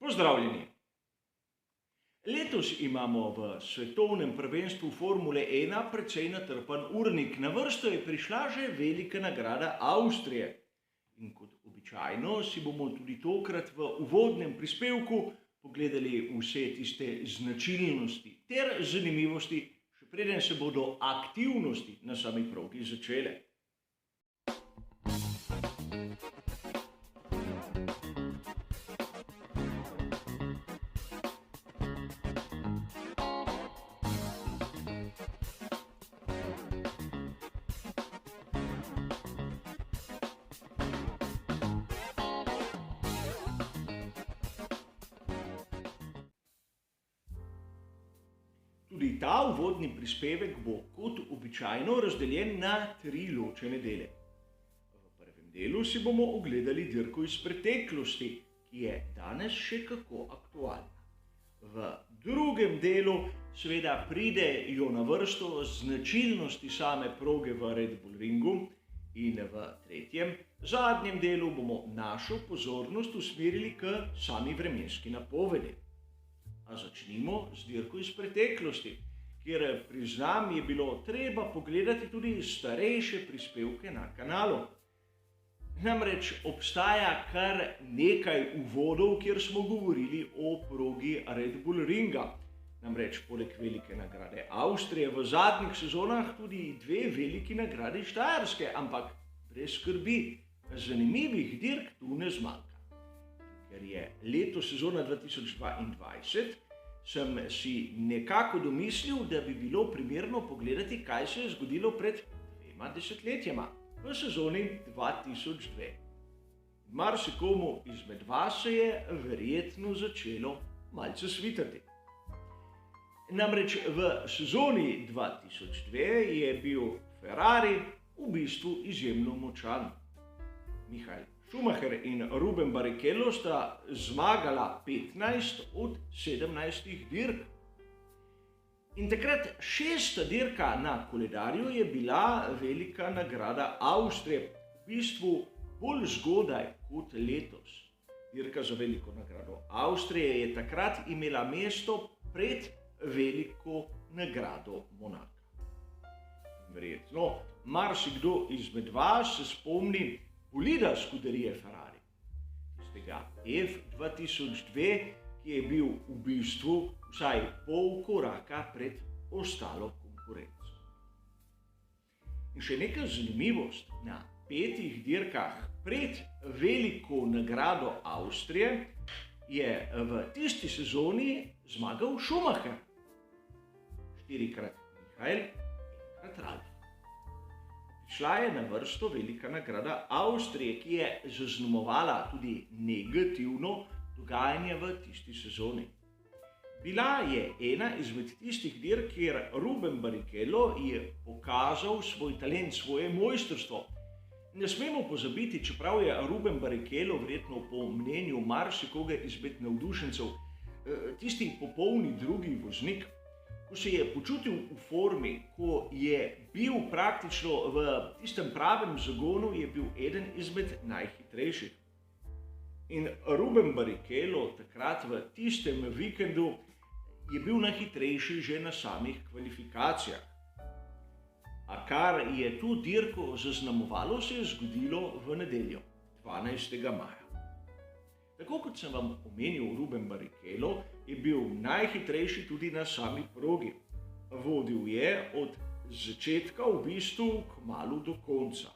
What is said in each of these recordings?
Pozdravljeni! Letos imamo v svetovnem prvenstvu Formule 1 precej natrpan urnik. Na vrsto je prišla že velika nagrada Avstrije. In kot običajno si bomo tudi tokrat v uvodnem prispevku pogledali vse tiste značilnosti ter zanimivosti, še preden se bodo aktivnosti na sami progi začele. Tudi ta uvodni prispevek bo kot običajno razdeljen na 3 ločene dele. V prvem delu si bomo ogledali dirko iz preteklosti, ki je danes še kako aktualna. V drugem delu seveda pridejo na vrsto značilnosti same proge v Red Bull Ringu in v tretjem, zadnjem delu bomo našo pozornost usmerili k sami vremenski napovedi. A začnimo z dirko iz preteklosti, kjer priznam je bilo treba pogledati tudi starejše prispevke na kanalu. Namreč obstaja kar nekaj uvodov, kjer smo govorili o progi Red Bull Ringa. Namreč poleg velike nagrade Avstrije v zadnjih sezonah tudi 2 veliki nagradi Štajerske, ampak brez skrbi, zanimivih dirk tu ne zmanjka. Ker je letos sezona 2022, sem si nekako domislil, da bi bilo primerno pogledati, kaj se je zgodilo pred 2 desetletjema, v sezoni 2002. Marsikomu izmed vas se je verjetno začelo malce svitati. Namreč v sezoni 2002 je bil Ferrari v bistvu izjemno močan. Michael Schumacher in Ruben Barrichello sta zmagala 15 od 17 dirk. In takrat 6. dirka na koledarju je bila velika nagrada Avstrije, v bistvu bolj zgodaj kot letos. Dirka za veliko nagrado Avstrije je takrat imela mesto pred veliko nagrado Monaka. Verjetno marsikdo izmed vas se spomni bolida Scuderie Ferrari, tistega F2002, ki je bil v bistvu vsaj pol koraka pred ostalo konkurenco. In še neka zanimivost, na 5 dirkah pred veliko nagrado Avstrije je v tisti sezoni zmagal Schumacher. 4-krat Michael, 1-krat Ralf. Šla je na vrsto velika nagrada Avstrije, ki je zaznamovala tudi negativno dogajanje v tisti sezoni. Bila je ena izmed tistih dirk, kjer Ruben Barrichello je pokazal svoj talent, svoje mojstrstvo. Ne smemo pozabiti, čeprav je Ruben Barrichello verjetno po mnenju marsikoga izmed navdušencev tisti popolni drugi voznik, ko se je počutil v formi, ko je bil praktično v tistem pravem zagonu, je bil eden izmed najhitrejših. In Ruben Barrichello takrat v tistem vikendu je bil najhitrejši že na samih kvalifikacijah. A kar je tu dirko zaznamovalo, se je zgodilo v nedeljo, 12. maja. Tako kot sem vam omenil, Ruben Barrichello je bil najhitrejši tudi na sami progi. Vodil je od začetka v bistvu kmalu do konca.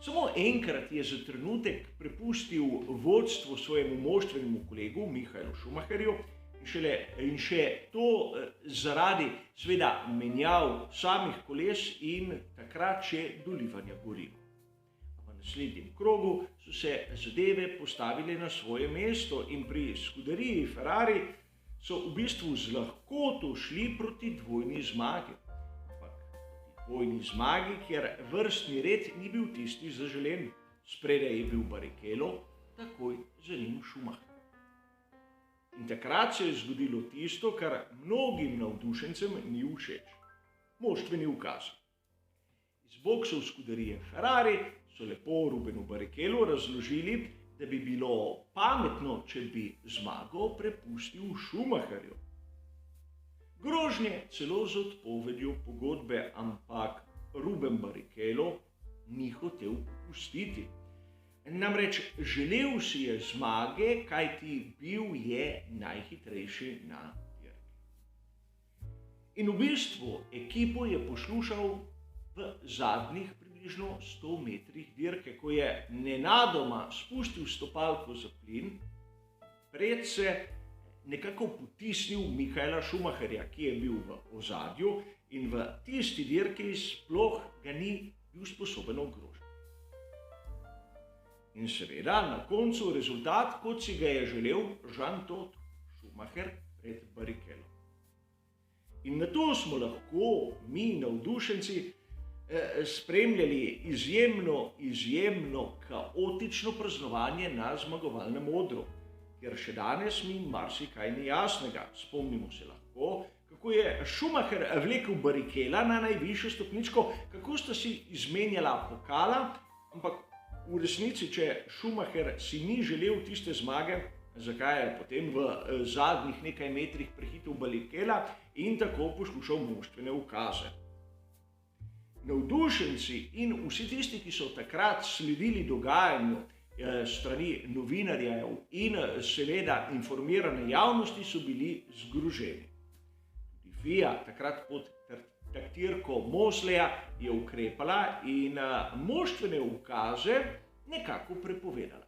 Samo enkrat je za trenutek prepustil vodstvo svojemu moštvenemu kolegu Michaelu Schumacherju in še to zaradi seveda menjav samih koles in takrat še dolivanja goriva. V naslednjem krogu so se zadeve postavile na svoje mesto in pri Scuderii Ferrari so v bistvu z lahkoto šli proti dvojni zmagi. Ampak proti dvojni zmagi, kjer vrstni red ni bil tisti zaželen. Spredaj je bil Barrichello, takoj za njim Schumacher. In takrat se je zgodilo tisto, kar mnogim navdušencem ni všeč. Moštveni ukaz. Iz boksov Scuderie Ferrari so lepo Rubenu Barrichellu razložili, da bi bilo pametno, če bi zmago prepustil Schumacherju. Grožnje celo z odpovedjo pogodbe, ampak Ruben Barrichello ni hotel popustiti. Namreč želel si je zmage, kajti bil je najhitrejši na dirki. In v bistvu ekipo je poslušal v zadnjih približno 100 metrih dirke, ko je nenadoma spustil stopalko za plin, predse nekako potisnil Michaela Schumacherja, ki je bil v ozadju in v tisti dirki sploh ga ni bil sposoben ogrožiti. In seveda na koncu rezultat, kot si ga je želel Jean-Todt Schumacher pred Barrichello. In na to smo lahko mi, navdušenci, spremljali izjemno kaotično praznovanje na zmagovalnem odru, ker še danes mi marsikaj ni jasnega. Spomnimo se lahko, kako je Schumacher vlekel Barrichella na najvišjo stopničko, kako sta si izmenjala pokala, ampak v resnici, če Schumacher si ni želel tiste zmage, zakaj je potem v zadnjih nekaj metrih prehitel Barrichella in tako poslušal moštvene ukaze. Navdušenci in vsi tisti, ki so takrat sledili dogajanju strani novinarjev in seveda informirane javnosti, so bili zgroženi. Tudi FIA takrat pod taktirko Mosleja je ukrepala in moštvene ukaze nekako prepovedala.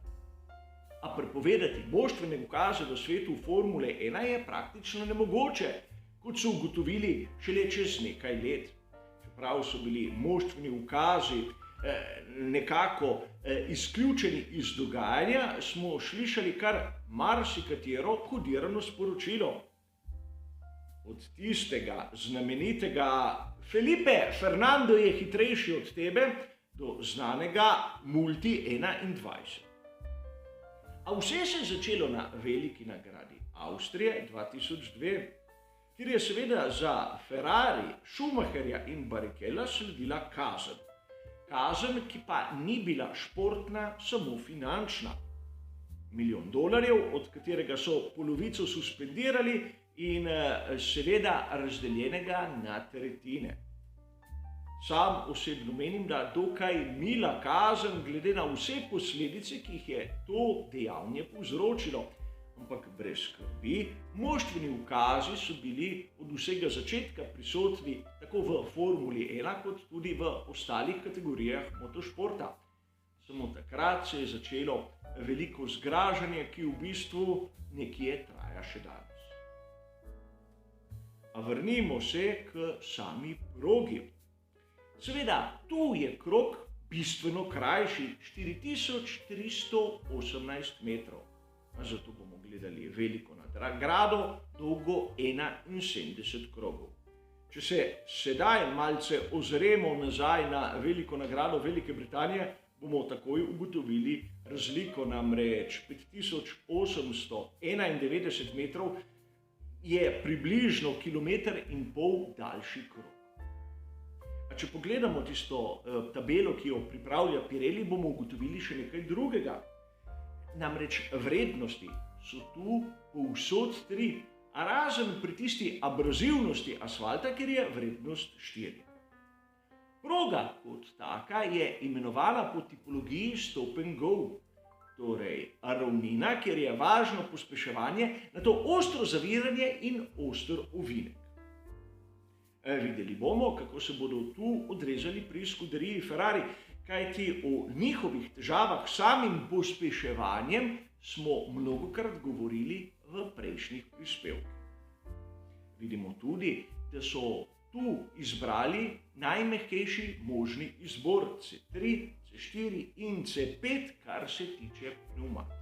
A prepovedati moštvene ukaze v svetu Formule 1 je praktično nemogoče, kot so ugotovili šele čez nekaj let. Čeprav so bili moštveni ukazi nekako izključeni iz dogajanja, smo slišali kar marsikatero kodirano sporočilo. Od tistega znamenitega Felipe, Fernando je hitrejši od tebe, do znanega Multi 21. A vse se je začelo na veliki nagradi Avstrije 2002, kjer je seveda za Ferrari, Schumacherja in Barrichella sledila kazen. Kazen, ki pa ni bila športna, samo finančna. $1 milijon, od katerega so polovico suspendirali in seveda razdeljenega na tretjine. Sam osebno menim, da dokaj mila kazen glede na vse posledice, ki jih je to dejanje povzročilo. Ampak brez skrbi, moštveni ukazi so bili od vsega začetka prisotni tako v Formuli 1 kot tudi v ostalih kategorijah motošporta. Samo takrat se je začelo veliko zgražanje, ki v bistvu nekje traja še danes. A vrnimo se k sami progi. Seveda, tu je krog bistveno krajši, 4318 metrov. Zato bomo gledali veliko nagrado, dolgo 71 krogov. Če se sedaj malce ozremo nazaj na veliko nagrado Velike Britanije, bomo takoj ugotovili razliko, namreč 5891 metrov je približno 1,5 km daljši krog. A če pogledamo tisto tabelo, ki jo pripravlja Pirelli, bomo ugotovili še nekaj drugega. Namreč vrednosti so tu povsod 3, a razen pri tisti abrazivnosti asfalta, kjer je vrednost 4. Proga kot taka je imenovana po tipologiji stop and go, torej ravnina, kjer je važno pospeševanje, nato ostro zaviranje in oster ovinek. Videli bomo, kako se bodo tu odrezali pri skuderiji Ferrari, kajti o njihovih težavah s samim pospeševanjem smo mnogokrat govorili v prejšnjih prispevkih. Vidimo tudi, da so tu izbrali najmehkejši možni izbor C3, C4 in C5, kar se tiče pneumatik.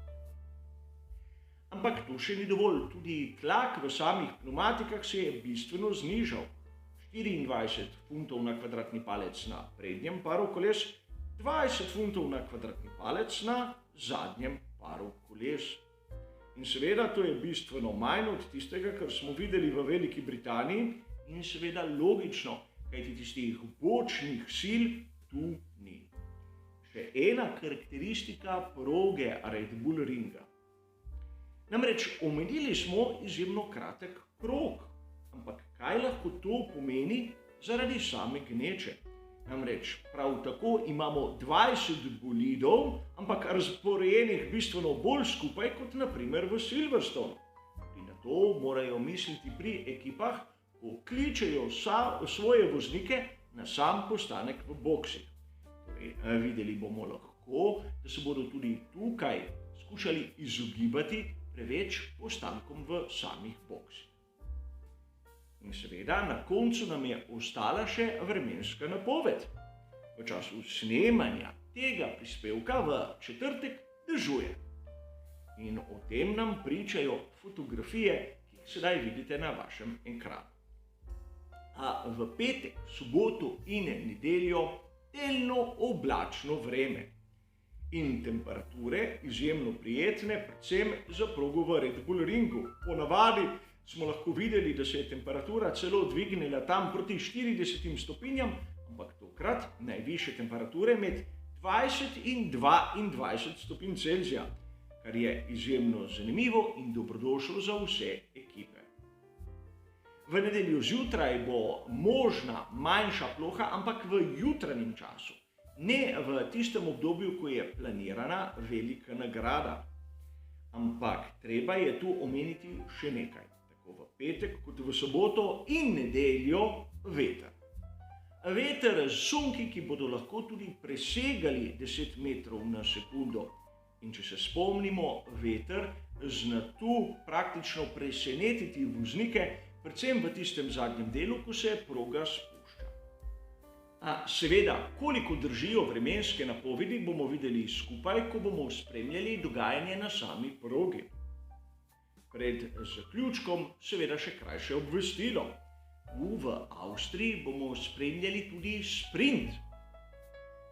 Ampak to še ni dovolj, tudi tlak v samih pneumatikah se je bistveno znižal. 24 funtov na kvadratni palec na prednjem paru koles, 20 funtov na kvadratni palec na zadnjem paru koles. In seveda to je bistveno manj od tistega, kar smo videli v Veliki Britaniji in seveda logično, kajti tistih bočnih sil tu ni. še ena karakteristika proge Red Bull Ringa. Namreč omenili smo izjemno kratek krog, ampak kaj lahko to pomeni zaradi same gneče? Namreč prav tako imamo 20 bolidov, ampak razporejenih bistveno bolj skupaj kot naprimer v Silverstone. In na to morajo misliti pri ekipah, ko kličejo svoje voznike na sam postanek v boksih. Torej, videli bomo lahko, da se bodo tudi tukaj skušali izogibati preveč postankom v samih boksih. In seveda, na koncu nam je ostala še vremenska napoved. V času snemanja tega prispevka v četrtek dežuje. In o tem nam pričajo fotografije, ki jih sedaj vidite na vašem ekranu. A v petek, soboto in nedeljo delno oblačno vreme. In temperature izjemno prijetne, predvsem za progo v Red Bull Ringu. Ponavadi smo lahko videli, da se je temperatura celo dvignila tam proti 40 stopinjam, ampak tokrat najvišje temperature med 20 in 22 stopinj Celzija, kar je izjemno zanimivo in dobrodošlo za vse ekipe. V nedeljo zjutraj bo možna manjša ploha, ampak v jutranjem času, ne v tistem obdobju, ko je planirana velika nagrada. Ampak treba je tu omeniti še nekaj. Tako v petek kot v soboto in nedeljo veter. Veter z sunki, ki bodo lahko tudi presegali 10 metrov na sekundo. In če se spomnimo, veter zna tu praktično presenetiti voznike, predvsem v tistem zadnjem delu, ko se proga spušča. Seveda, koliko držijo vremenske napovedi, bomo videli skupaj, ko bomo spremljali dogajanje na sami progi. Pred zaključkom seveda še krajše obvestilo. V Avstriji bomo spremljali tudi sprint.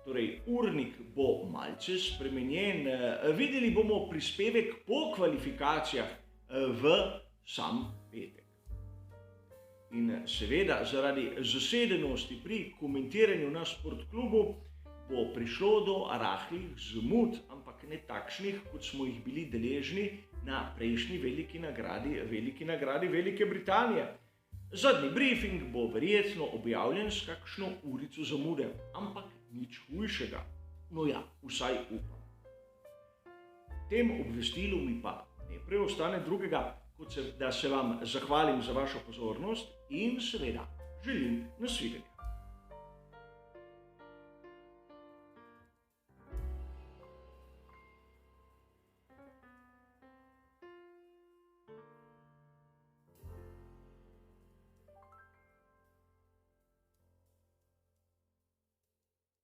Torej, urnik bo malce spremenjen, videli bomo prispevek po kvalifikacijah v sam petek. In seveda, zaradi zasedenosti pri komentiranju na sportklubu bo prišlo do rahlih zamud, ampak ne takšnih, kot smo jih bili deležni na prejšnji veliki nagradi Velike Britanije. Zadnji briefing bo verjetno objavljen s kakšno urico zamude, ampak nič hujšega. No ja, vsaj upam. Tem obvestilu mi pa ne preostane drugega, kot da se vam zahvalim za vašo pozornost in seveda želim nasvidenje.